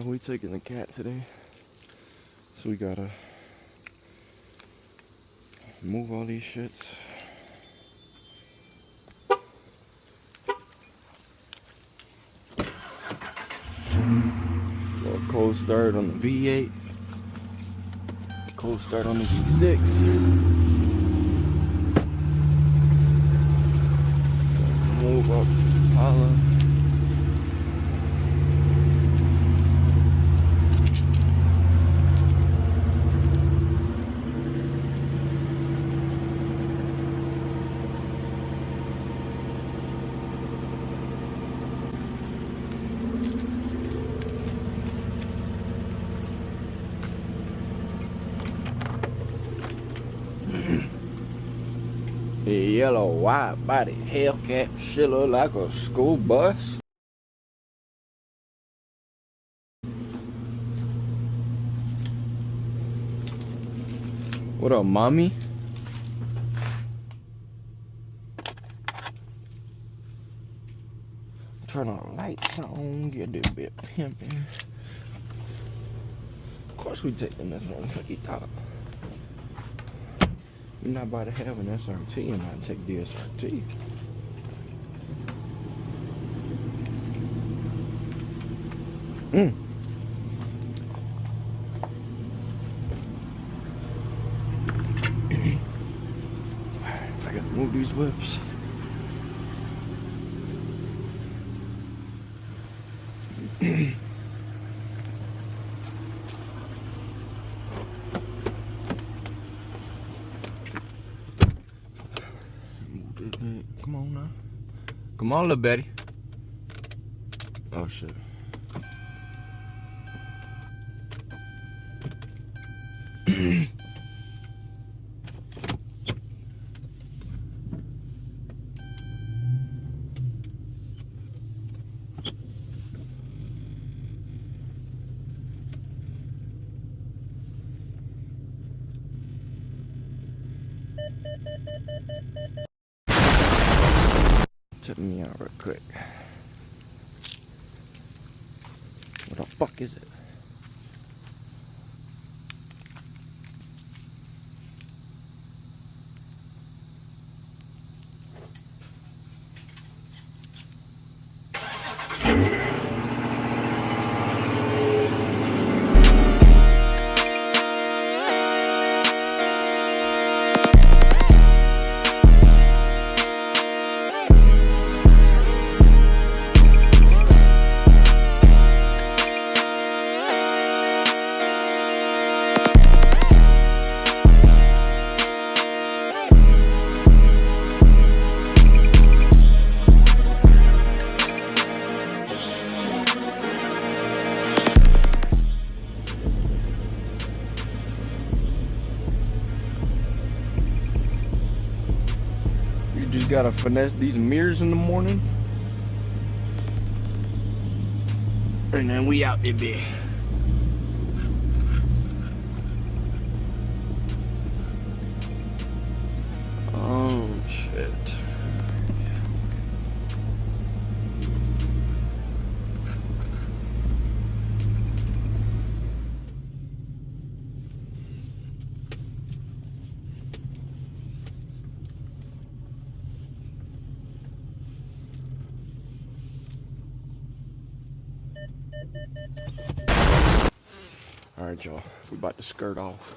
We taking the cat today, so we gotta move all these shits. Little cold start on the V8, cold start on the V6. Move up to Impala. Yellow wide body Hellcat, shit look like a school bus. What up, mommy? Turn all the lights on, get this bit pimping. Of course we taking this motherfucking top. You're not about to have an SRT and not take the SRT. I gotta move these whips. Come on now. Come on, little Betty. Oh shit. Check me out real quick. What the fuck is it? Just gotta finesse these mirrors in the morning, and then we out there, bitch. Oh shit. Alright, y'all, we about to skirt off.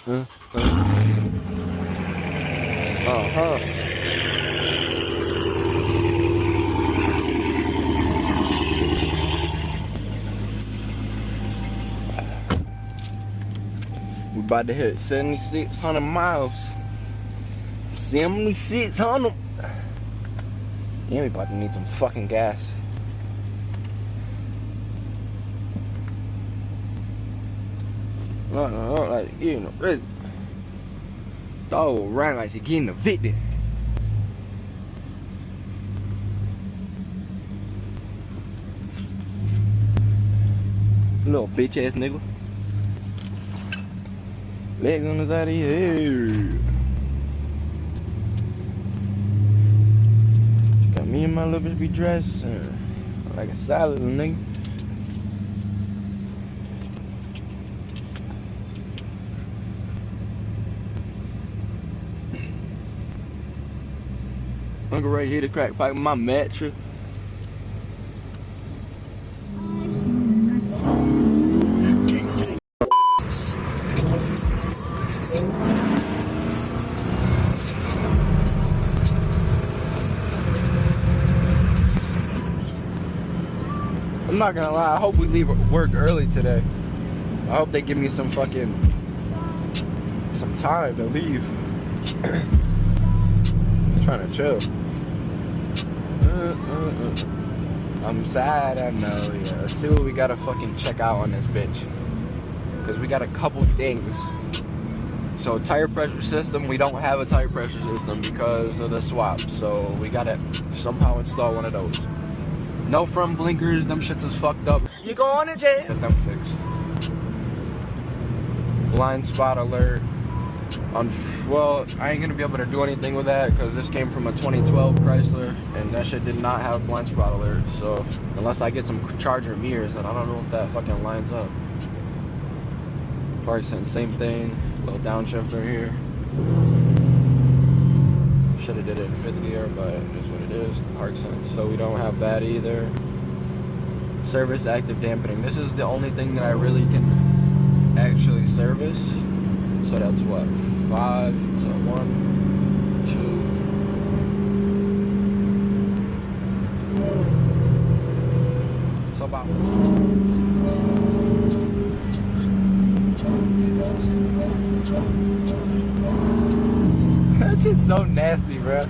We about to hit 7,600 miles. 7,600. Yeah, we about to need some fucking gas. Like getting a prison. Throw around like she getting evicted. Little bitch ass nigga. Legs on the side of your head. Got me and my little bitch be dressed like a salad, nigga. Uncle right here to crack pipe my mattress. I'm not gonna lie, I hope we leave work early today. I hope they give me some time to leave. I'm trying to chill. I'm sad, I know, yeah. Let's see what we gotta fucking check out on this bitch. Cause we got a couple things. So tire pressure system, we don't have a tire pressure system because of the swap. So we gotta somehow install one of those. No front blinkers, them shits is fucked up. You going to jail? Get them fixed. Blind spot alert. Well, I ain't gonna be able to do anything with that because this came from a 2012 Chrysler and that shit did not have blind spot alert. So unless I get some charger mirrors, and I don't know if that fucking lines up. Park sense, same thing. Little downshifter here. Should have did it in 5th gear, but it is what it is. Park sense, so we don't have that either. Service active dampening. This is the only thing that I really can actually service. So that's what, 5, so 1, 2. So about. That shit's so nasty, bro.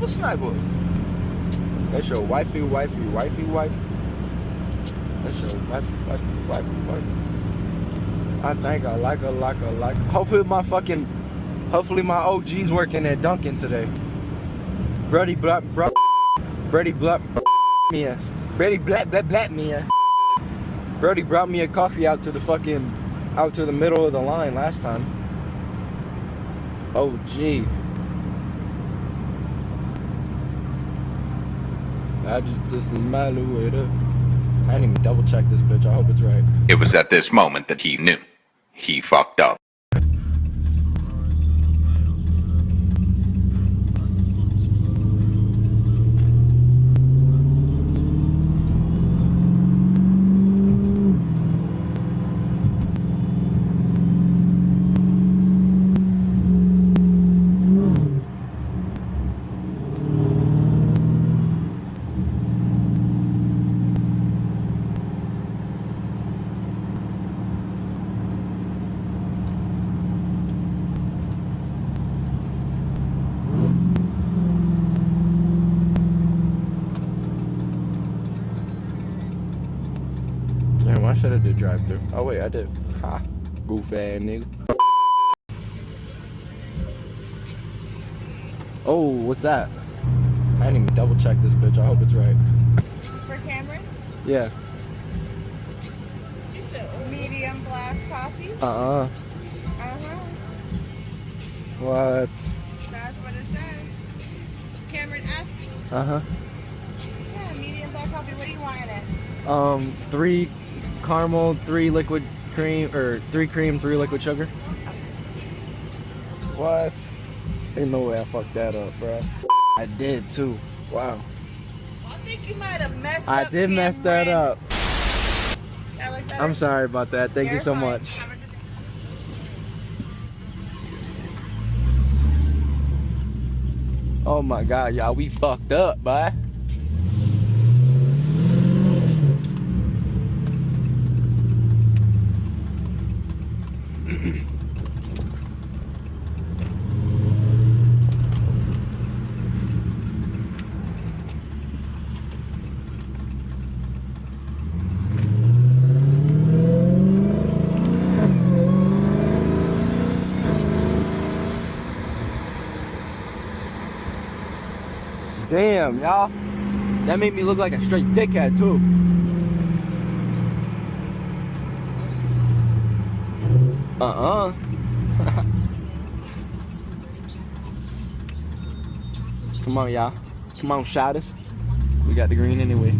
Sniper. That's your wifey. That's your wifey. I think I like her. Hopefully my OG's working at Dunkin' today. Brody Black Mia. Brody Black Mia. Brody brought me a coffee out to the middle of the line last time. Oh gee. This is my little way up. I didn't even double check this bitch. I hope it's right. It was at this moment that he knew. He fucked up. Damn, I should have did drive-through. Oh wait, I did. Ha, goof ass nigga. Oh, what's that? I didn't even double check this bitch. I hope it's right. For Cameron? Yeah. Medium black coffee? Uh-huh. What? That's what it says. Cameron F? Uh-huh. Yeah, medium black coffee. What do you want in it? 3 caramel, 3 liquid cream, or 3 cream, 3 liquid sugar. What? Ain't no way I fucked that up, bro. I did too. Wow. I think you might have messed up. I did mess that up. That look better? I'm sorry about that. Thank you so fine. much. Have a good day. Oh my god, y'all, we fucked up, bye. Damn, y'all. That made me look like a straight dickhead, too. Come on, y'all. Come on, shot us. We got the green anyway.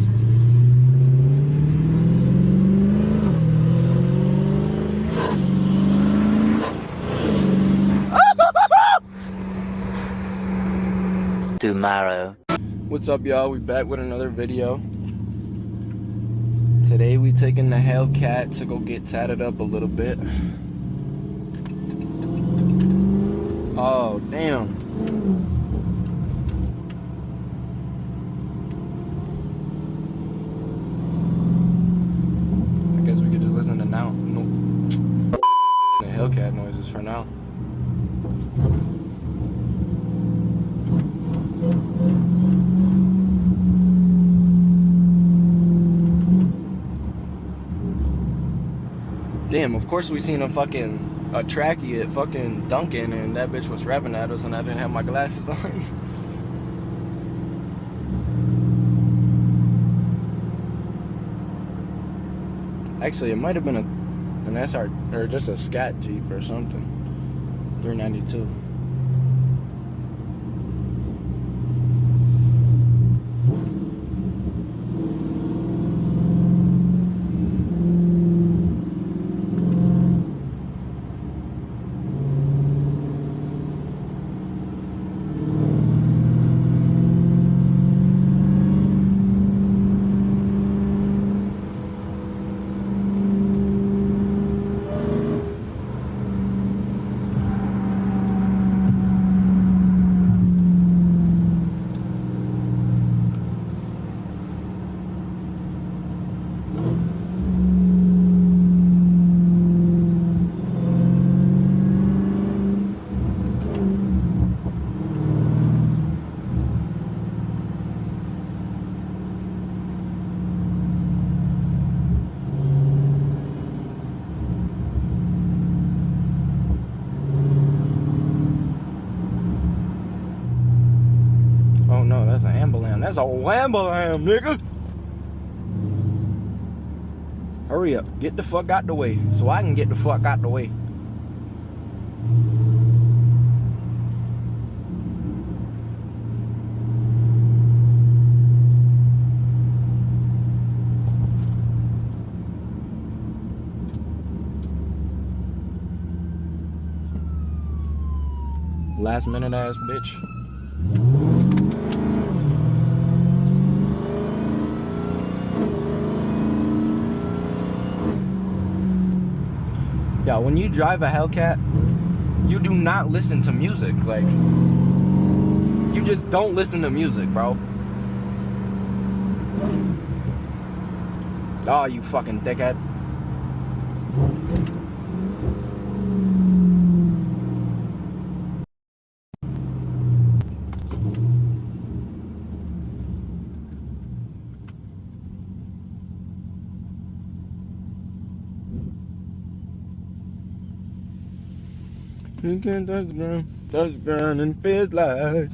Tomorrow. What's up, y'all? We back with another video. Today we taking the Hellcat to go get tatted up a little bit. Oh, damn. I guess we could just listen to now. Nope. The Hellcat noises for now. Damn, of course we seen a trackie at fucking Dunkin' and that bitch was rapping at us and I didn't have my glasses on. Actually, it might have been an SR or just a scat Jeep or something. 392. Oh no, that's an ambulance. That's a wham-bam, nigga. Hurry up. Get the fuck out the way so I can get the fuck out the way. Last minute ass bitch. Yeah, when you drive a Hellcat, you do not listen to music. Like, you just don't listen to music, bro. Oh, you fucking dickhead. You can't touch the ground and feels like